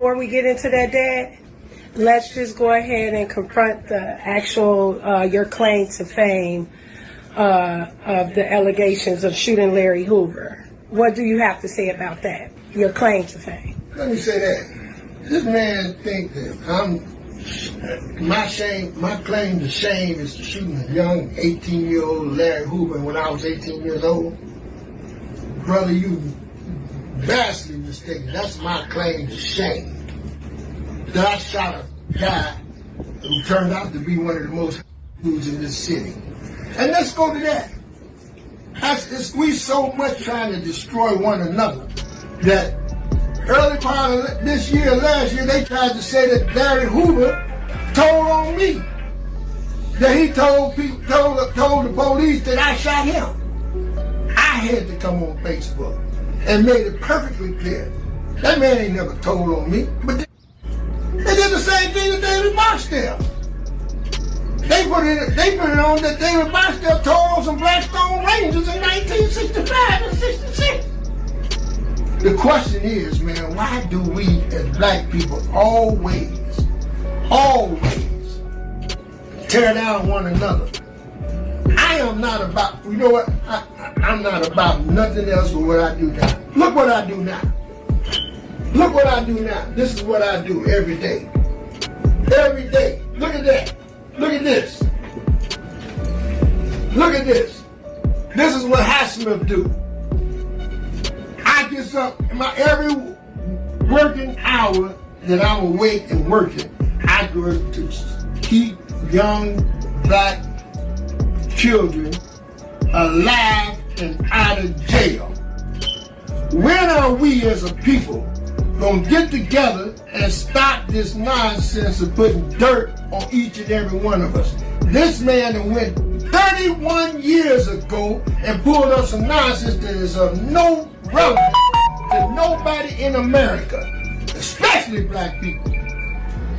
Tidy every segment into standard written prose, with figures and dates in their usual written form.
Before we get into that, Dad, let's just go ahead and confront the actual, your claim to fame of the allegations of shooting Larry Hoover. What do you have to say about that, your claim to fame? Let me say that. This man think that my claim to shame is to shooting a young 18-year-old Larry Hoover when I was 18 years old. Brother, you vastly mistaken. That's my claim to shame. That I shot a guy who turned out to be one of the most dudes in this city. And let's go to that. We so much trying to destroy one another that early part of this year, last year, they tried to say that Larry Hoover told on me. That he told the police that I shot him. I had to come on Facebook and made it perfectly clear. That man ain't never told on me. But they did the same thing to David Barksdale. They put it on that David Barksdale told on some Blackstone Rangers in 1965 and 66. The question is, man, why do we as black people always tear down one another? I am not about, you know what, I'm not about nothing else but what I do now. Look what I do now. Look what I do now. This is what I do every day. Every day. Look at that. Look at this. Look at this. This is what Highsmith do. I get up in my every working hour that I'm awake and working, I go to keep young black children alive and out of jail. When are we as a people gonna get together and stop this nonsense of putting dirt on each and every one of us? This man that went 31 years ago and pulled up some nonsense that is of no relevance to nobody in America, especially black people.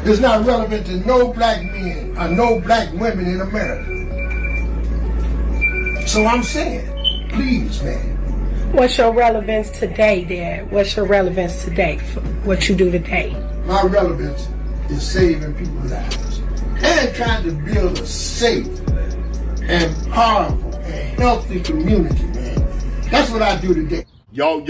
It's not relevant to no black men or no black women in America. So I'm saying, please, man. What's your relevance today, Dad? What's your relevance today for what you do today? My relevance is saving people's lives and trying to build a safe and powerful and healthy community, man. That's what I do today. Yo,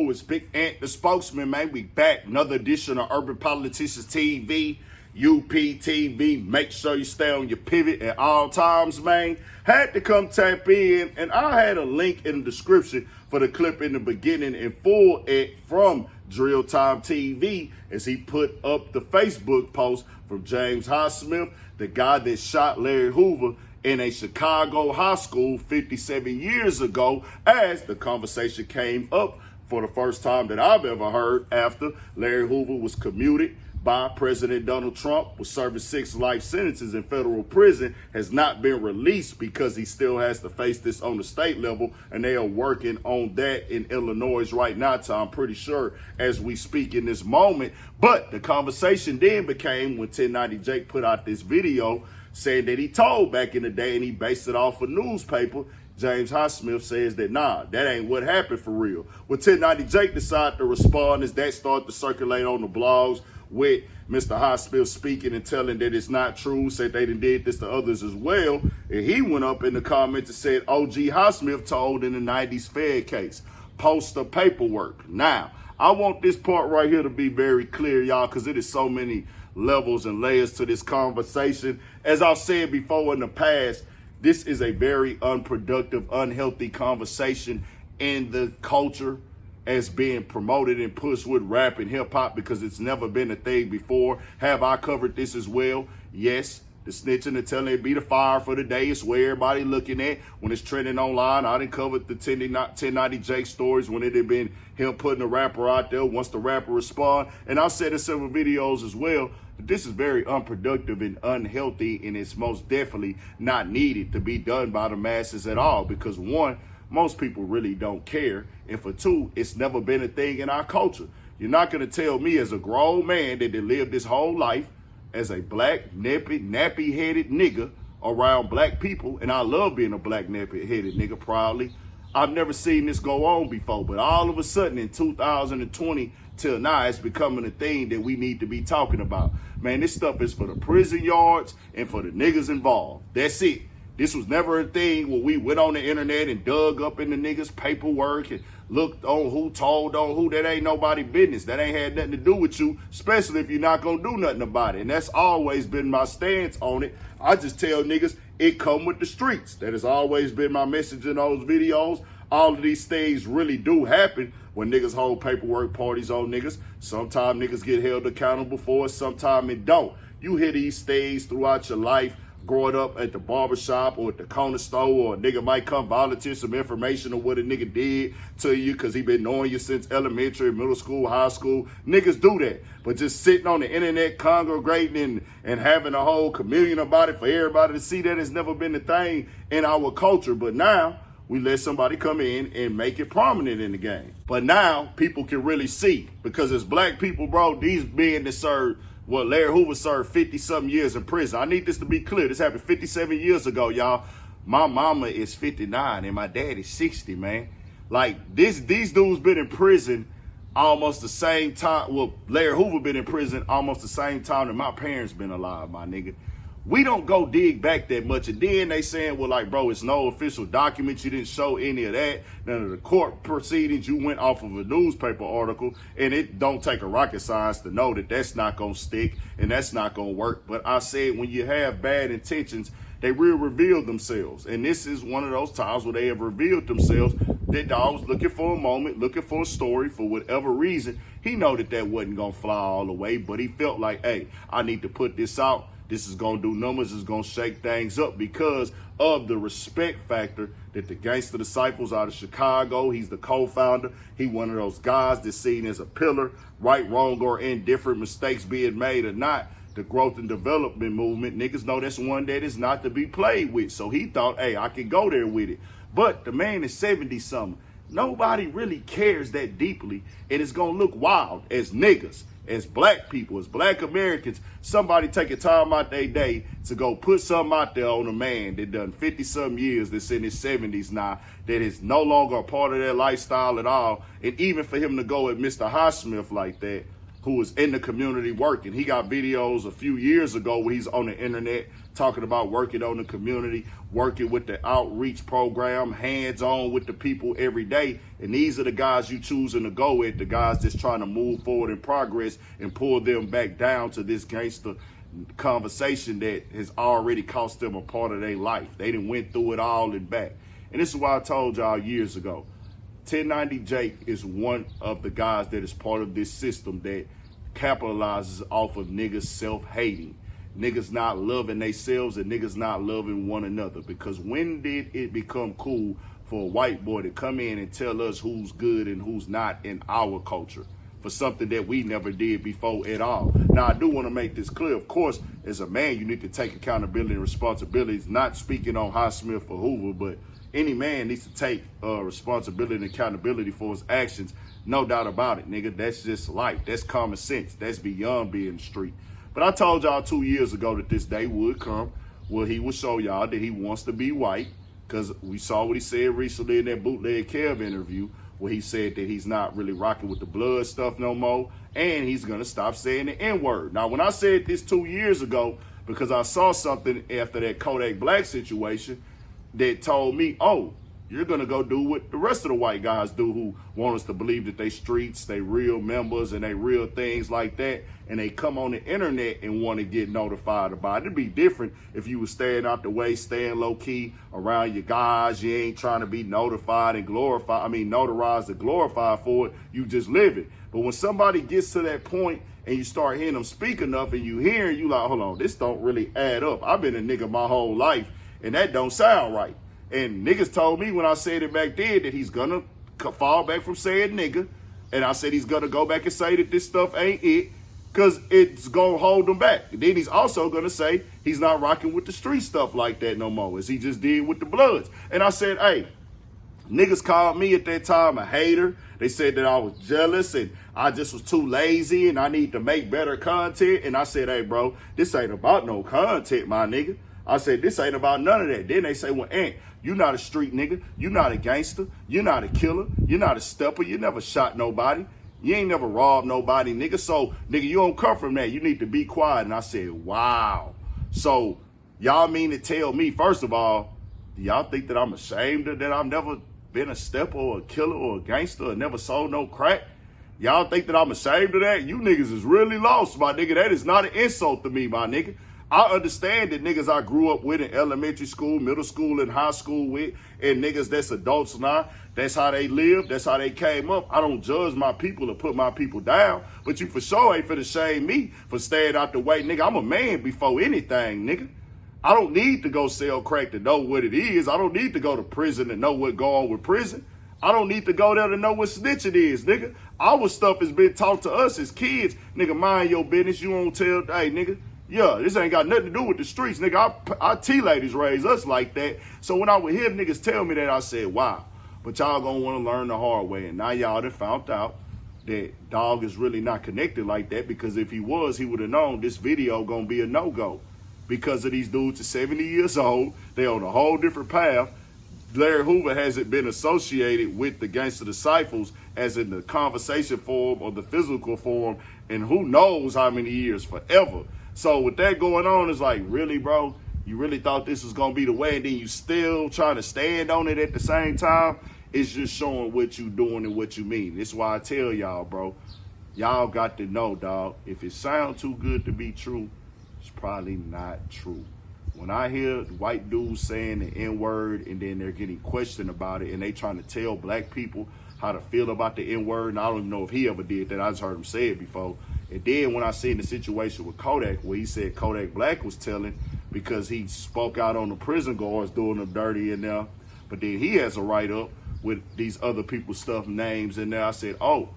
it's Big Ant, the spokesman, man. We back. Another edition of Urban Politicians TV, UPTV. Make sure you stay on your pivot at all times, man. Had to come tap in, and I had a link in the description for the clip in the beginning in full from Drill Time TV as he put up the Facebook post from James Highsmith, the guy that shot Larry Hoover in a Chicago high school 57 years ago, as the conversation came up for the first time that I've ever heard after Larry Hoover was commuted by President Donald Trump, was serving 6 life sentences in federal prison, has not been released because he still has to face this on the state level, and they are working on that in Illinois right now, I'm pretty sure, as we speak in this moment. But the conversation then became when 1090 Jake put out this video saying that he told back in the day, and he based it off a newspaper. James Highsmith says that, nah, that ain't what happened for real. Well, 1090 Jake decided to respond as that started to circulate on the blogs with Mr. Highsmith speaking and telling that it's not true, said they done did this to others as well. And he went up in the comments and said, OG Highsmith told in the 90s Fed case, post the paperwork. Now, I want this part right here to be very clear, y'all, because it is so many levels and layers to this conversation. As I've said before in the past, this is a very unproductive, unhealthy conversation in the culture as being promoted and pushed with rap and hip hop, because it's never been a thing before. Have I covered this as well? Yes. The snitching and telling it be the fire for the day. It's where everybody looking at when it's trending online. I done covered the 1090 Jake stories when it had been him putting a rapper out there once the rapper respond. And I said in several videos as well, that this is very unproductive and unhealthy, and it's most definitely not needed to be done by the masses at all, because one, most people really don't care. And for two, it's never been a thing in our culture. You're not going to tell me as a grown man that they lived his whole life as a black, nappy-headed nigga around black people, and I love being a black, nappy-headed nigga proudly. I've never seen this go on before, but all of a sudden in 2020, till now it's becoming a thing that we need to be talking about. Man, this stuff is for the prison yards and for the niggas involved. That's it. This was never a thing where we went on the internet and dug up in the niggas' paperwork and looked on who told on who. That ain't nobody business. That ain't had nothing to do with you, especially if you're not gonna do nothing about it. And that's always been my stance on it. I just tell niggas it come with the streets. That has always been my message in those videos. All of these things really do happen when niggas hold paperwork parties on niggas. Sometimes niggas get held accountable for it, sometimes it don't. You hear these things throughout your life, growing up at the barbershop or at the corner store, or a nigga might come volunteer some information of what a nigga did to you because he been knowing you since elementary, middle school, high school. Niggas do that. But just sitting on the internet congregating and having a whole communion about it for everybody to see, that has never been the thing in our culture. But now we let somebody come in and make it prominent in the game. But now people can really see, because as black people, bro, these men that served, well, Larry Hoover served 50-something years in prison. I need this to be clear. This happened 57 years ago, y'all. My mama is 59 and my dad is 60, man. Like, these dudes been in prison almost the same time. Well, Larry Hoover been in prison almost the same time that my parents been alive, my nigga. We don't go dig back that much. And then they saying, well, like, bro, it's no official documents. You didn't show any of that. None of the court proceedings. You went off of a newspaper article. And it don't take a rocket science to know that that's not going to stick and that's not going to work. But I said, when you have bad intentions, they will reveal themselves. And this is one of those times where they have revealed themselves. That dog was looking for a moment, looking for a story for whatever reason. He know that wasn't going to fly all the way, but he felt like, hey, I need to put this out. This is going to do numbers. It's going to shake things up because of the respect factor that the Gangster Disciples out of Chicago, he's the co-founder. He one of those guys that's seen as a pillar, right, wrong, or indifferent, mistakes being made or not. The growth and development movement, niggas know that's one that is not to be played with. So he thought, hey, I can go there with it. But the man is 70-something. Nobody really cares that deeply, and it's going to look wild as niggas, as black people, as black Americans. Somebody taking time out their day to go put something out there on a man that done 50-something years, that's in his 70s now, that is no longer a part of their lifestyle at all. And even for him to go at Mr. Highsmith like that, who was in the community working. He got videos a few years ago where he's on the internet talking about working on the community, working with the outreach program, hands-on with the people every day. And these are the guys you choosing to go with, the guys that's trying to move forward in progress and pull them back down to this gangster conversation that has already cost them a part of their life. They done went through it all and back. And this is why I told y'all years ago, 1090 Jake is one of the guys that is part of this system that capitalizes off of niggas self-hating, niggas not loving themselves and niggas not loving one another. Because when did it become cool for a white boy to come in and tell us who's good and who's not in our culture for something that we never did before at all? Now, I do want to make this clear. Of course, as a man, you need to take accountability and responsibilities, not speaking on Highsmith or Hoover, but any man needs to take responsibility and accountability for his actions. No doubt about it, nigga. That's just life. That's common sense. That's beyond being street. But I told y'all 2 years ago that this day would come where he would show y'all that he wants to be white, because we saw what he said recently in that Bootleg Kev interview where he said that he's not really rocking with the blood stuff no more, and he's going to stop saying the N-word. Now, when I said this 2 years ago, because I saw something after that Kodak Black situation that told me, oh, you're going to go do what the rest of the white guys do who want us to believe that they streets, they real members, and they real things like that, and they come on the internet and want to get notified about it. It'd be different if you were staying out the way, staying low-key around your guys. You ain't trying to be notified and glorified, notarized and glorified for it. You just live it. But when somebody gets to that point and you start hearing them speak enough and you hear, you like, hold on, this don't really add up. I've been a nigga my whole life, and that don't sound right. And niggas told me when I said it back then that he's gonna fall back from saying nigga. And I said he's gonna go back and say that this stuff ain't it, because it's gonna hold him back. And then he's also gonna say he's not rocking with the street stuff like that no more, as he just did with the Bloods. And I said, hey, niggas called me at that time a hater. They said that I was jealous and I just was too lazy and I need to make better content. And I said, hey, bro, this ain't about no content, my nigga. I said, this ain't about none of that. Then they say, well, Ant, you not a street nigga. You not a gangster. You not a killer. You not a stepper. You never shot nobody. You ain't never robbed nobody, nigga. So, nigga, you don't come from that. You need to be quiet. And I said, wow. So, y'all mean to tell me, first of all, do y'all think that I'm ashamed of that I've never been a stepper or a killer or a gangster or never sold no crack? Y'all think that I'm ashamed of that? You niggas is really lost, my nigga. That is not an insult to me, my nigga. I understand that niggas I grew up with in elementary school, middle school, and high school with, and niggas that's adults now, that's how they live, that's how they came up. I don't judge my people or put my people down, but you for sure ain't finna shame me for staying out the way, nigga. I'm a man before anything, nigga. I don't need to go sell crack to know what it is. I don't need to go to prison to know what go on with prison. I don't need to go there to know what snitching is, nigga. Our stuff has been taught to us as kids. Nigga, mind your business. You won't tell, hey, nigga, yeah, this ain't got nothing to do with the streets, nigga. Our T-ladies raised us like that. So when I would hear niggas tell me that, I said, wow. But y'all gonna want to learn the hard way. And now y'all done found out that dog is really not connected like that, because if he was, he would have known this video gonna be a no-go. Because of these dudes are 70 years old, they on a whole different path. Larry Hoover hasn't been associated with the Gangster Disciples as in the conversation form or the physical form in who knows how many years, forever. So with that going on, it's like, really, bro? You really thought this was gonna be the way, and then you still trying to stand on it at the same time? It's just showing what you doing and what you mean. That's why I tell y'all, bro, y'all got to know, dog, if it sounds too good to be true, it's probably not true. When I hear white dudes saying the N-word and then they're getting questioned about it and they trying to tell black people how to feel about the N-word, and I don't even know if he ever did that. I just heard him say it before. And then when I seen the situation with Kodak, where he said Kodak Black was telling because he spoke out on the prison guards doing them dirty in there, but then he has a write-up with these other people's stuff, names in there. I said, oh,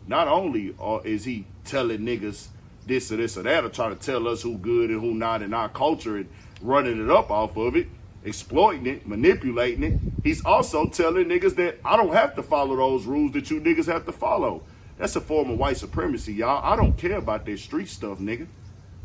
not only is he telling niggas this or this or that, or trying to tell us who good and who not in our culture and running it up off of it, exploiting it, manipulating it, he's also telling niggas that I don't have to follow those rules that you niggas have to follow. That's a form of white supremacy, y'all. I don't care about that street stuff, nigga.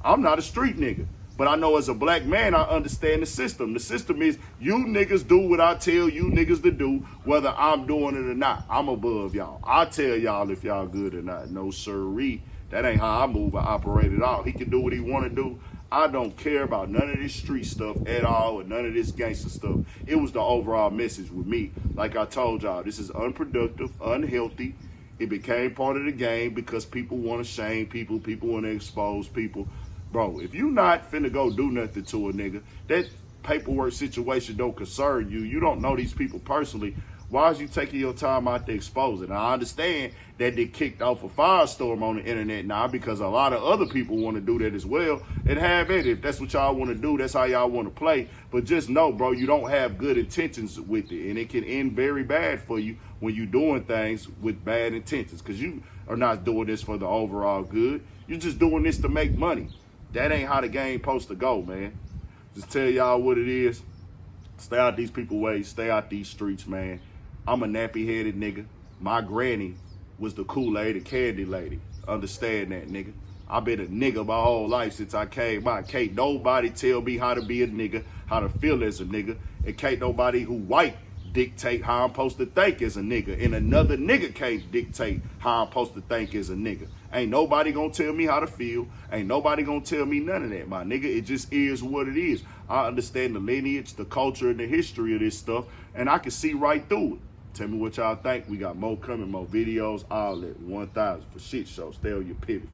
I'm not a street nigga. But I know as a black man, I understand the system. The system is you niggas do what I tell you niggas to do, whether I'm doing it or not. I'm above y'all. I tell y'all if y'all good or not. No sirree. That ain't how I move or operate at all. He can do what he want to do. I don't care about none of this street stuff at all, or none of this gangster stuff. It was the overall message with me. Like I told y'all, this is unproductive, unhealthy. It became part of the game because people want to shame people. People want to expose people. Bro, if you not finna go do nothing to a nigga, that paperwork situation don't concern you. You don't know these people personally. Why is you taking your time out to expose it? Now, I understand that they kicked off a firestorm on the internet now because a lot of other people want to do that as well. And have it. If that's what y'all want to do, that's how y'all want to play. But just know, bro, you don't have good intentions with it. And it can end very bad for you when you're doing things with bad intentions. Because you are not doing this for the overall good. You're just doing this to make money. That ain't how the game supposed to go, man. Just tell y'all what it is. Stay out these people's ways. Stay out these streets, man. I'm a nappy-headed nigga. My granny was the Kool-Aid and candy lady. Understand that, nigga. I've been a nigga my whole life since I came out. Can't nobody tell me how to be a nigga, how to feel as a nigga. And can't nobody who white dictate how I'm supposed to think as a nigga. And another nigga can't dictate how I'm supposed to think as a nigga. Ain't nobody gonna tell me how to feel. Ain't nobody gonna tell me none of that, my nigga. It just is what it is. I understand the lineage, the culture, and the history of this stuff, and I can see right through it. Tell me what y'all think. We got more coming, more videos, all that. 1,000 for shit show. Stay on your pivot.